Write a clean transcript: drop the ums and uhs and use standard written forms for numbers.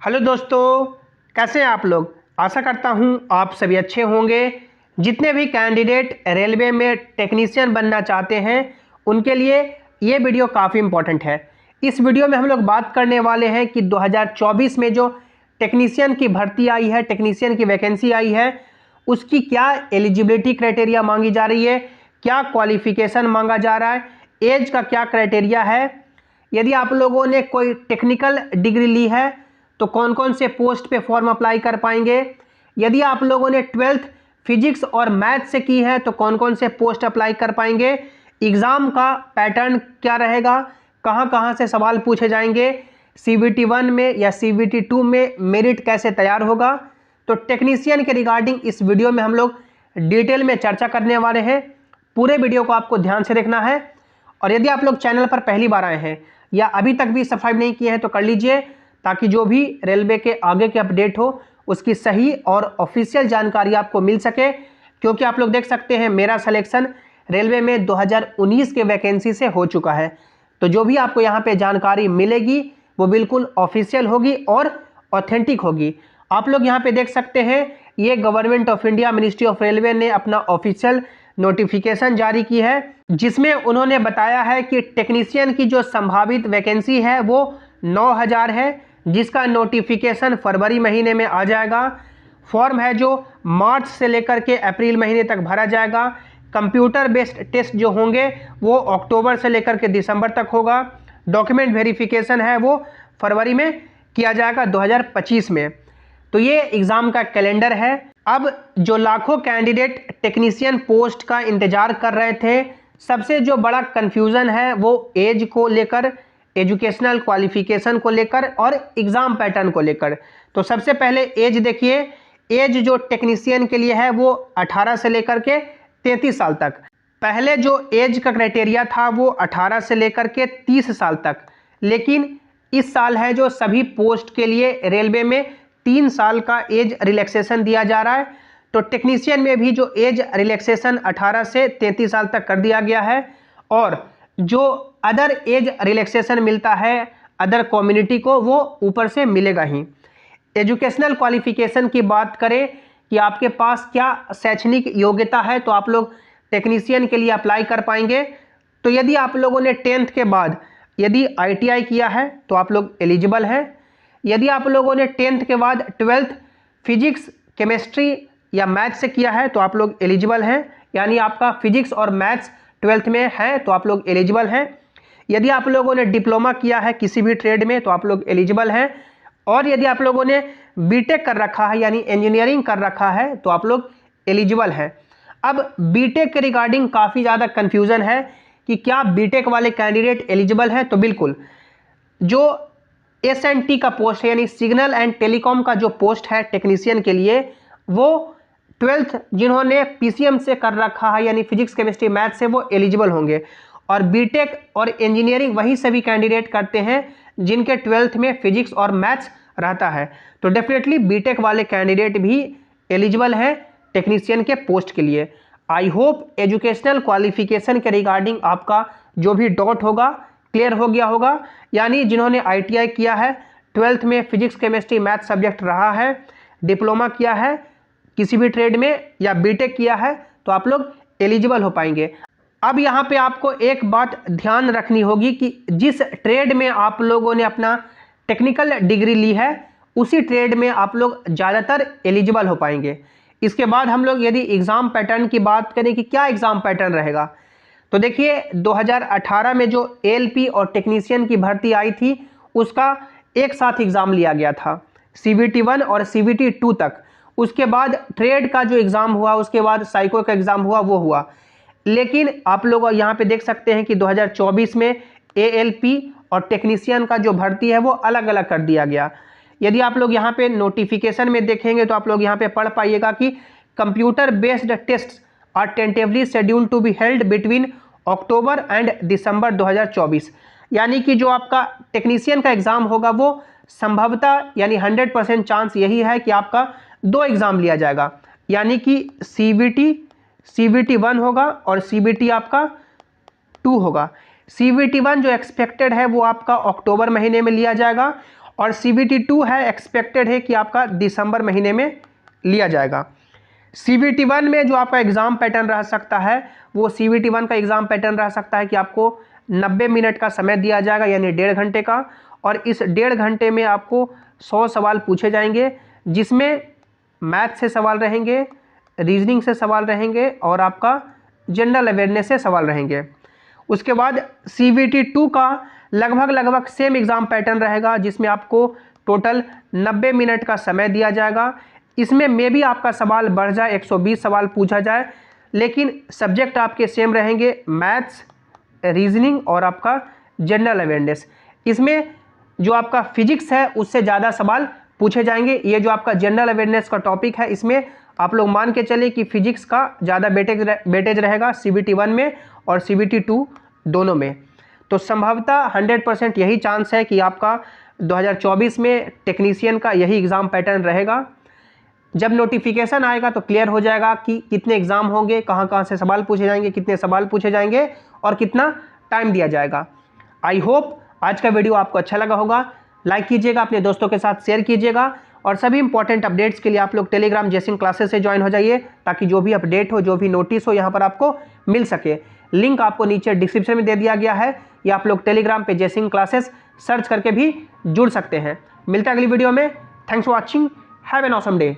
Hello दोस्तों, कैसे हैं आप लोग। आशा करता हूं आप सभी अच्छे होंगे। जितने भी कैंडिडेट रेलवे में टेक्नीशियन बनना चाहते हैं उनके लिए ये वीडियो काफ़ी इम्पोर्टेंट है। इस वीडियो में हम लोग बात करने वाले हैं कि 2024 में जो टेक्नीशियन की भर्ती आई है, टेक्नीशियन की वैकेंसी आई है, उसकी क्या एलिजिबिलिटी क्राइटेरिया मांगी जा रही है, क्या क्वालिफिकेशन मांगा जा रहा है, एज का क्या क्राइटेरिया है, यदि आप लोगों ने कोई टेक्निकल डिग्री ली है तो कौन कौन से पोस्ट पे फॉर्म अप्लाई कर पाएंगे, यदि आप लोगों ने 12th फिजिक्स और मैथ से की है तो कौन कौन से पोस्ट अप्लाई कर पाएंगे, एग्ज़ाम का पैटर्न क्या रहेगा, कहां कहां से सवाल पूछे जाएंगे, CBT 1 में या CBT 2 में मेरिट कैसे तैयार होगा। तो टेक्नीशियन के रिगार्डिंग इस वीडियो में हम लोग डिटेल में चर्चा करने वाले हैं। पूरे वीडियो को आपको ध्यान से देखना है और यदि आप लोग चैनल पर पहली बार आए हैं या अभी तक भी सब्सक्राइब नहीं किए हैं तो कर लीजिए, ताकि जो भी रेलवे के आगे के अपडेट हो उसकी सही और ऑफिशियल जानकारी आपको मिल सके। क्योंकि आप लोग देख सकते हैं मेरा सिलेक्शन रेलवे में 2019 के वैकेंसी से हो चुका है, तो जो भी आपको यहाँ पे जानकारी मिलेगी वो बिल्कुल ऑफिशियल होगी और ऑथेंटिक होगी। आप लोग यहाँ पे देख सकते हैं ये government of India ministry of railway ने अपना ऑफिशियल नोटिफिकेशन जारी की है, जिसमें उन्होंने बताया है कि टेक्नीशियन की जो संभावित वैकेंसी है वो 9000 है, जिसका नोटिफिकेशन फरवरी महीने में आ जाएगा। फॉर्म है जो मार्च से लेकर के अप्रैल महीने तक भरा जाएगा। कंप्यूटर बेस्ड टेस्ट जो होंगे वो अक्टूबर से लेकर के दिसंबर तक होगा। डॉक्यूमेंट वेरिफिकेशन है वो फरवरी में किया जाएगा 2025 में। तो ये एग्ज़ाम का कैलेंडर है। अब जो लाखों कैंडिडेट टेक्नीशियन पोस्ट का इंतजार कर रहे थे, सबसे जो बड़ा कन्फ्यूज़न है वो एज को लेकर, एजुकेशनल क्वालिफिकेशन को लेकर और एग्ज़ाम पैटर्न को लेकर। तो सबसे पहले एज देखिए, एज जो टेक्नीशियन के लिए है वो 18 से लेकर के 33 साल तक। पहले जो एज का क्राइटेरिया था वो 18 से लेकर के 30 साल तक, लेकिन इस साल है जो सभी पोस्ट के लिए रेलवे में 3 साल का एज रिलैक्सेशन दिया जा रहा है। तो टेक्नीशियन में भी जो एज रिलैक्सेशन 18 से 33 साल तक कर दिया गया है, और जो अदर एज रिलैक्सेशन मिलता है अदर कम्युनिटी को वो ऊपर से मिलेगा ही। एजुकेशनल क्वालिफिकेशन की बात करें कि आपके पास क्या शैक्षणिक योग्यता है तो आप लोग टेक्नीशियन के लिए अप्लाई कर पाएंगे। तो यदि आप लोगों ने 10th के बाद यदि ITI किया है तो आप लोग एलिजिबल हैं। यदि आप लोगों ने 10th के बाद 12th फिजिक्स, केमिस्ट्री या मैथ से किया है तो आप लोग एलिजिबल हैं, यानी आपका फिजिक्स और मैथ्स 12th में है तो आप लोग एलिजिबल हैं। यदि आप लोगों ने डिप्लोमा किया है किसी भी ट्रेड में तो आप लोग एलिजिबल हैं, और यदि आप लोगों ने बीटेक कर रखा है यानी इंजीनियरिंग कर रखा है तो आप लोग एलिजिबल हैं। अब बीटेक के रिगार्डिंग काफ़ी ज़्यादा कन्फ्यूज़न है कि क्या बीटेक वाले कैंडिडेट एलिजिबल हैं। तो बिल्कुल, जो SNT का पोस्ट है यानी सिग्नल एंड टेलीकॉम का जो पोस्ट है टेक्नीशियन के लिए, वो 12th जिन्होंने PCM से कर रखा है यानी फिजिक्स, केमिस्ट्री, मैथ से, वो एलिजिबल होंगे। और बीटेक और इंजीनियरिंग वही सभी कैंडिडेट करते हैं जिनके 12th में फिजिक्स और मैथ्स रहता है। तो डेफिनेटली बीटेक वाले कैंडिडेट भी एलिजिबल हैं टेक्नीशियन के पोस्ट के लिए। आई होप एजुकेशनल क्वालिफिकेशन के रिगार्डिंग आपका जो भी डाउट होगा क्लियर हो गया होगा। यानी जिन्होंने ITI किया है, 12th में फिजिक्स, केमिस्ट्री, मैथ सब्जेक्ट रहा है, डिप्लोमा किया है किसी भी ट्रेड में या बीटेक किया है तो आप लोग एलिजिबल हो पाएंगे। अब यहाँ पे आपको एक बात ध्यान रखनी होगी कि जिस ट्रेड में आप लोगों ने अपना टेक्निकल डिग्री ली है उसी ट्रेड में आप लोग ज़्यादातर एलिजिबल हो पाएंगे। इसके बाद हम लोग यदि एग्ज़ाम पैटर्न की बात करें कि क्या एग्ज़ाम पैटर्न रहेगा, तो देखिए 2018 में जो ALP और टेक्नीशियन की भर्ती आई थी उसका एक साथ एग्ज़ाम लिया गया था, CBT 1 और CBT 2 तक। उसके बाद ट्रेड का जो एग्ज़ाम हुआ, उसके बाद साइको का एग्ज़ाम हुआ, वो हुआ। लेकिन आप लोग यहाँ पे देख सकते हैं कि 2024 में ALP और टेक्नीशियन का जो भर्ती है वो अलग अलग कर दिया गया। यदि आप लोग यहाँ पे नोटिफिकेशन में देखेंगे तो आप लोग यहाँ पे पढ़ पाइएगा कि computer based test are tentatively scheduled to be held between October and December 2024। यानी कि जो आपका टेक्नीशियन का एग्ज़ाम होगा वो संभवतः यानी 100% चांस यही है कि आपका 2 एग्ज़ाम लिया जाएगा, यानी कि CBT 1 होगा और CBT आपका 2 होगा। CBT 1 जो एक्सपेक्टेड है वो आपका अक्टूबर महीने में लिया जाएगा और CBT 2 है, एक्सपेक्टेड है कि आपका दिसंबर महीने में लिया जाएगा। CBT 1 में जो आपका एग्ज़ाम पैटर्न रह सकता है वो CBT 1 का एग्ज़ाम पैटर्न रह सकता है कि आपको 90 मिनट का समय दिया जाएगा, यानी 1.5 घंटे का, और इस 1.5 घंटे में आपको 100 सवाल पूछे जाएंगे, जिसमें मैथ से सवाल रहेंगे, रीजनिंग से सवाल रहेंगे और आपका जनरल अवेयरनेस से सवाल रहेंगे। उसके बाद CBT 2 का लगभग सेम एग्ज़ाम पैटर्न रहेगा, जिसमें आपको टोटल 90 मिनट का समय दिया जाएगा। इसमें मे भी आपका सवाल बढ़ जाए, 120 सवाल पूछा जाए, लेकिन सब्जेक्ट आपके सेम रहेंगे, मैथ्स, रीजनिंग और आपका जनरल अवेयरनेस। इसमें जो आपका फिजिक्स है उससे ज़्यादा सवाल पूछे जाएंगे। ये जो आपका जनरल अवेयरनेस का टॉपिक है, इसमें आप लोग मान के चले कि फिजिक्स का ज़्यादा वेटेज रहेगा CBT 1 में और CBT 2 दोनों में। तो संभवतः 100% यही चांस है कि आपका 2024 में टेक्नीशियन का यही एग्ज़ाम पैटर्न रहेगा। जब नोटिफिकेशन आएगा तो क्लियर हो जाएगा कि कितने एग्ज़ाम होंगे, कहाँ से सवाल पूछे जाएंगे, कितने सवाल पूछे जाएंगे और कितना टाइम दिया जाएगा। आई होप आज का वीडियो आपको अच्छा लगा होगा। लाइक कीजिएगा, अपने दोस्तों के साथ शेयर कीजिएगा और सभी इंपॉर्टेंट अपडेट्स के लिए आप लोग टेलीग्राम जेसिंग क्लासेस से ज्वाइन हो जाइए, ताकि जो भी अपडेट हो, जो भी नोटिस हो, यहाँ पर आपको मिल सके। लिंक आपको नीचे डिस्क्रिप्शन में दे दिया गया है, या आप लोग टेलीग्राम पे जेसिंग क्लासेस सर्च करके भी जुड़ सकते हैं। मिलते हैं अगली वीडियो में। Thanks for watching, have an awesome day.